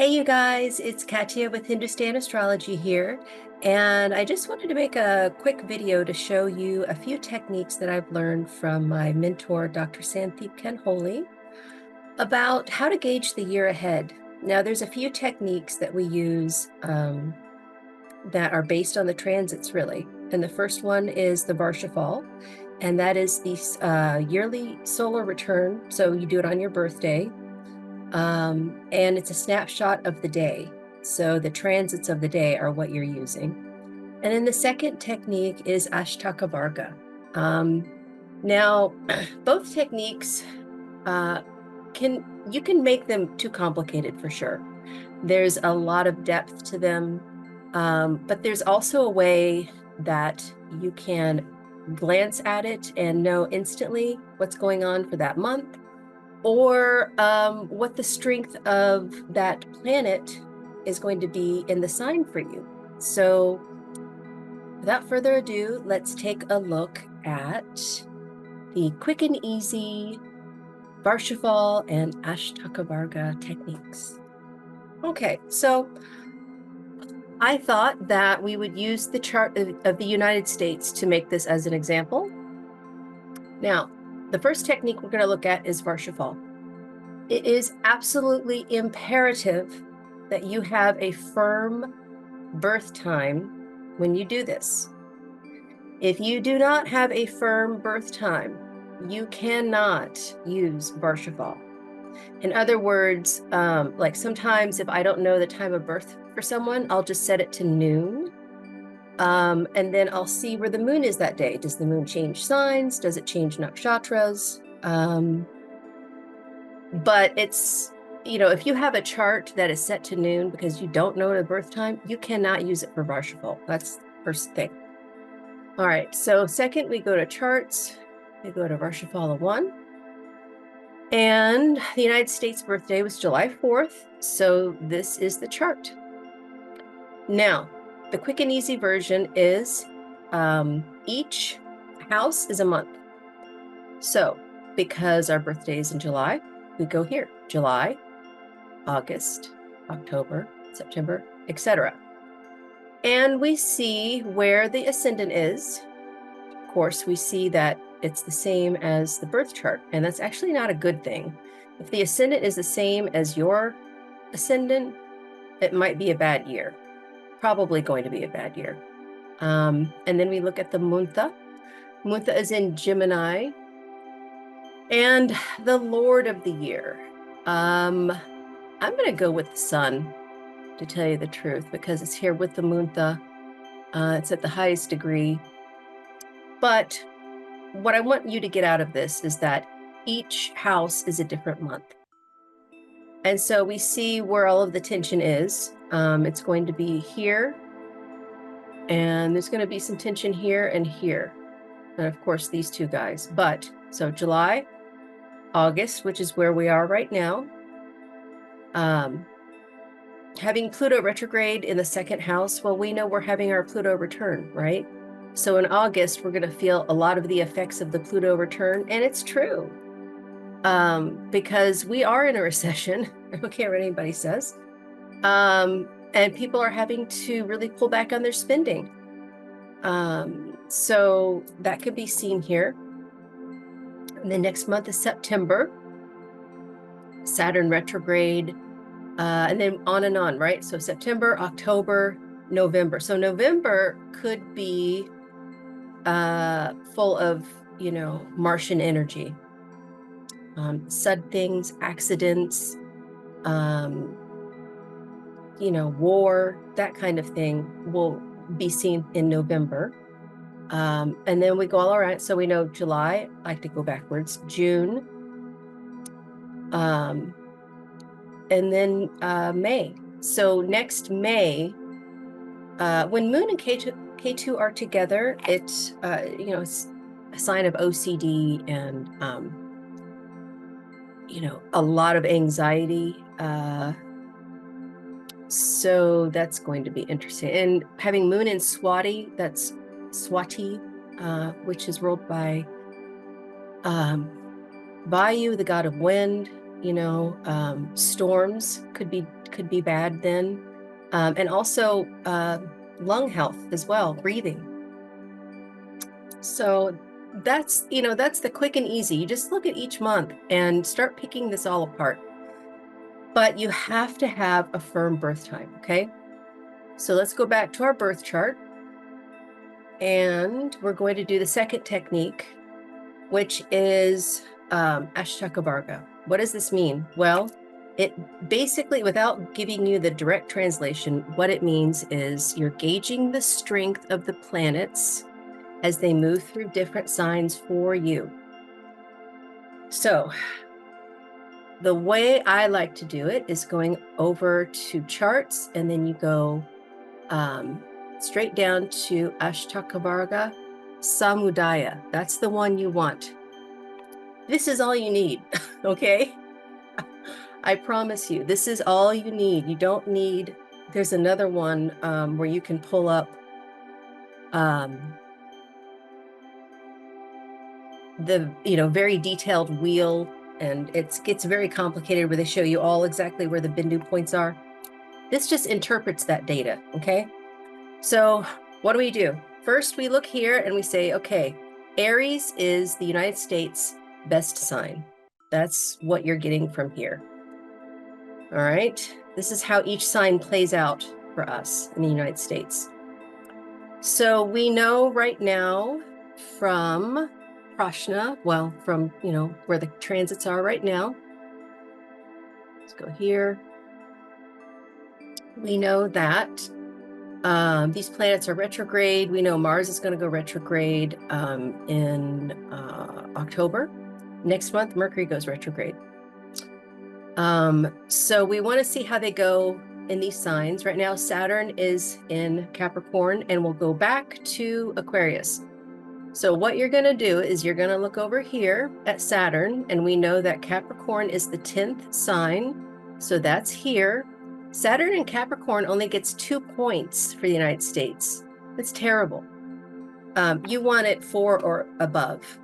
Hey you guys, it's Katya with Hindustan Astrology here, and I just wanted to make a quick video to show you a few techniques that I've learned from my mentor, Dr. Santhip Kanholy, about how to gauge the year ahead. Now, there's a few techniques that we use that are based on the transits, really. And the first one is the Varshaphal, and that is the yearly solar return. So you do it on your birthday. And it's a snapshot of the day. So the transits of the day are what you're using. And then the second technique is Ashtakavarga. Now, both techniques, you can make them too complicated for sure. There's a lot of depth to them, but there's also a way that you can glance at it and know instantly what's going on for that month, or what the strength of that planet is going to be in the sign for you. So without further ado, let's take a look at the quick and easy Varshaphal and Ashtakavarga techniques. Okay, so I thought that we would use the chart of the United States to make this as an example. Now, the first technique we're going to look at is Varshaphal. It is absolutely imperative that you have a firm birth time when you do this. If you do not have a firm birth time, you cannot use Varshaphal. In other words, like sometimes if I don't know the time of birth for someone, I'll just set it to noon. And then I'll see where the moon is that day. Does the moon change signs? Does it change nakshatras? But it's, if you have a chart that is set to noon because you don't know the birth time, you cannot use it for Varshaphal. That's the first thing. All right, so second, we go to charts. We go to Varshaphal 1. And the United States birthday was July 4th, so this is the chart. Now, the quick and easy version is each house is a month. So because our birthday is in July, we go here, July, August, October, September, etc. And we see where the ascendant is. Of course, we see that it's the same as the birth chart, and that's actually not a good thing. If the ascendant is the same as your ascendant, it might be a bad year, probably going to be a bad year. And then we look at the Muntha. Muntha is in Gemini, and the Lord of the year. I'm going to go with the sun, to tell you the truth, because it's here with the Muntha. It's at the highest degree. But what I want you to get out of this is that each house is a different month. And so we see where all of the tension is. It's going to be here, and there's going to be some tension here and here. And of course, these two guys. But so July, August, which is where we are right now, having Pluto retrograde in the second house, well, we know we're having our Pluto return, right? So in August, we're going to feel a lot of the effects of the Pluto return, and it's true, because we are in a recession. I don't care what anybody says, and people are having to really pull back on their spending. So that could be seen here. And the next month is September, Saturn retrograde, and then on and on, right? So September, October, November. So November could be full of, Martian energy, sudden things, accidents, war, that kind of thing will be seen in November. And then we go all around. So we know July, I like to go backwards, June, and then May. So next May, when Moon and K2 are together, it's it's a sign of OCD and a lot of anxiety. So that's going to be interesting. And having Moon in Swati, that's Swati, which is ruled by Vayu, the god of wind. Storms could be heart could be bad then. And also lung health as well, breathing. So that's, that's the quick and easy. You just look at each month and start picking this all apart. But you have to have a firm birth time, okay? So let's go back to our birth chart. And we're going to do the second technique, which is Ashtakavarga. What does this mean? Well, it basically, without giving you the direct translation, what it means is you're gauging the strength of the planets as they move through different signs for you. So the way I like to do it is going over to charts, and then you go straight down to Ashtakavarga Samudaya. That's the one you want. This is all you need, okay? I promise you, this is all you need. You don't need, there's another one where you can pull up the, very detailed wheel, and it gets very complicated where they show you all exactly where the Bindu points are. This just interprets that data, okay? So what do? First, we look here and we say, okay, Aries is the United States best sign. That's what you're getting from here. All right, this is how each sign plays out for us in the United States. So we know right now from Prashna, well, from, where the transits are right now. Let's go here. We know that these planets are retrograde. We know Mars is going to go retrograde in October. Next month, Mercury goes retrograde. So we want to see how they go in these signs. Right now, Saturn is in Capricorn and will go back to Aquarius. So what you're going to do is you're going to look over here at Saturn, and we know that Capricorn is the 10th sign. So that's here. Saturn in Capricorn only gets 2 points for the United States. That's terrible. You want it 4 or above.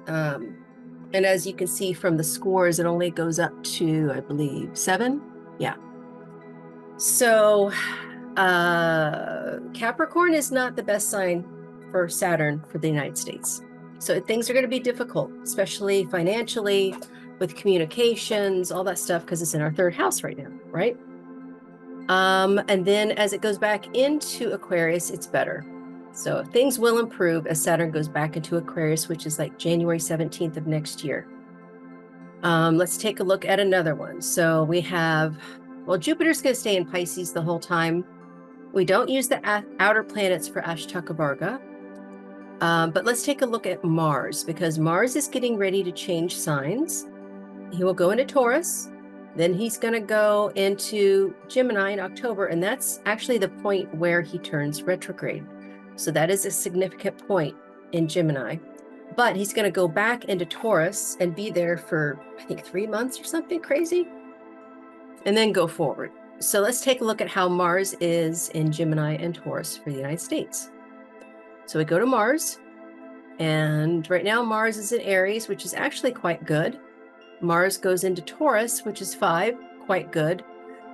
And as you can see from the scores, it only goes up to, I believe, 7. Yeah. So Capricorn is not the best sign for Saturn for the United States. So things are going to be difficult, especially financially, with communications, all that stuff, because it's in our 3rd house right now, right? And then as it goes back into Aquarius, it's better. So things will improve as Saturn goes back into Aquarius, which is like January 17th of next year. Let's take a look at another one. So we have, well, Jupiter's going to stay in Pisces the whole time. We don't use the outer planets for Ashtakavarga. But let's take a look at Mars, because Mars is getting ready to change signs. He will go into Taurus. Then he's going to go into Gemini in October, and that's actually the point where he turns retrograde. So that is a significant point in Gemini. But he's going to go back into Taurus and be there for, I think, 3 months or something crazy, and then go forward. So let's take a look at how Mars is in Gemini and Taurus for the United States. So we go to Mars, and right now Mars is in Aries, which is actually quite good. Mars goes into Taurus, which is 5, quite good.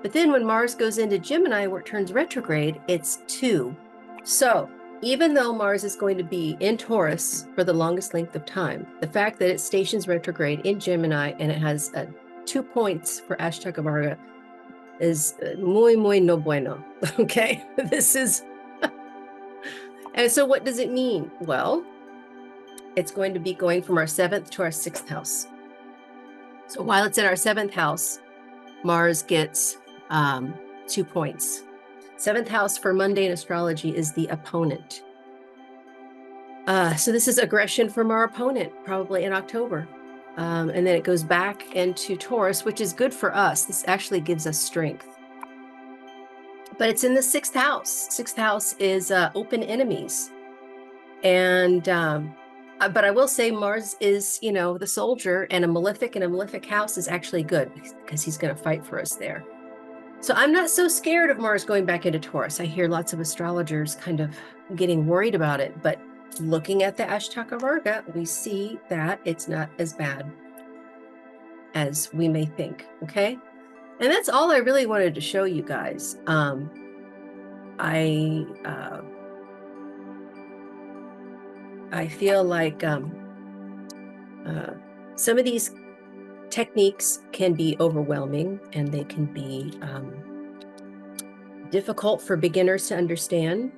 But then when Mars goes into Gemini, where it turns retrograde, it's 2. So even though Mars is going to be in Taurus for the longest length of time, the fact that it stations retrograde in Gemini and it has 2 points for Ashtakavarga is muy no bueno. Okay, this is... And so what does it mean? Well, it's going to be going from our 7th to our 6th house. So while it's in our 7th house, Mars gets 2 points. 7th house for mundane astrology is the opponent. So this is aggression from our opponent, probably in October. And then it goes back into Taurus, which is good for us. This actually gives us strength. But it's in the 6th house. 6th house is open enemies. And but I will say Mars is, the soldier, and a malefic house is actually good because he's going to fight for us there. So I'm not so scared of Mars going back into Taurus. I hear lots of astrologers kind of getting worried about it, but looking at the Ashtakavarga, we see that it's not as bad as we may think, okay? And that's all I really wanted to show you guys. I feel like some of these techniques can be overwhelming, and they can be difficult for beginners to understand.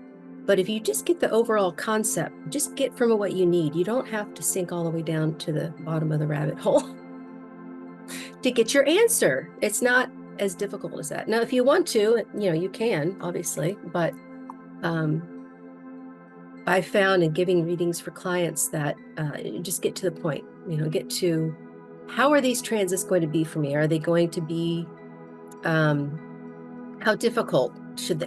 But if you just get the overall concept, just get from what you need. You don't have to sink all the way down to the bottom of the rabbit hole to get your answer. It's not as difficult as that. Now, if you want to, you can, obviously, but I found in giving readings for clients that just get to the point, get to how are these transits going to be for me? Are they going to be, how difficult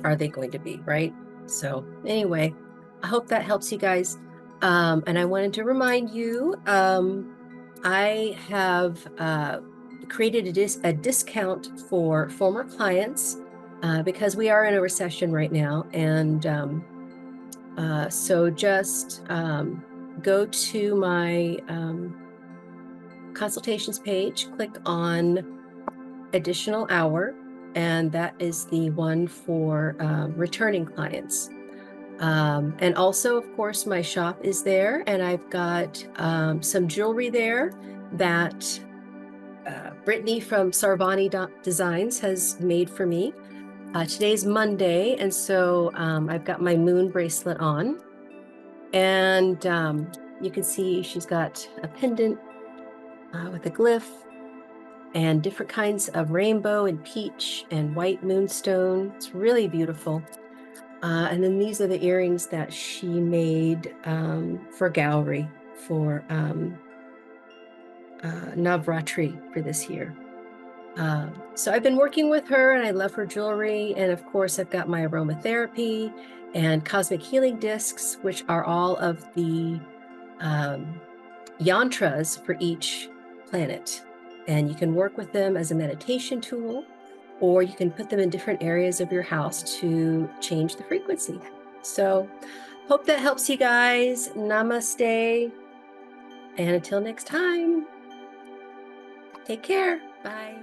are they going to be, right? So anyway, I hope that helps you guys. And I wanted to remind you, I have created a discount for former clients because we are in a recession right now. And so just go to my consultations page, click on additional hour, and that is the one for returning clients. And also, of course, my shop is there, and I've got some jewelry there that Brittany from Sarvani Designs has made for me. Today's Monday, and so I've got my moon bracelet on, and you can see she's got a pendant with a glyph and different kinds of rainbow and peach and white moonstone. It's really beautiful. And then these are the earrings that she made for Gowrie for Navratri for this year. So I've been working with her, and I love her jewelry. And of course, I've got my aromatherapy and cosmic healing discs, which are all of the yantras for each planet. And you can work with them as a meditation tool, or you can put them in different areas of your house to change the frequency. So hope that helps you guys. Namaste. And until next time, take care. Bye.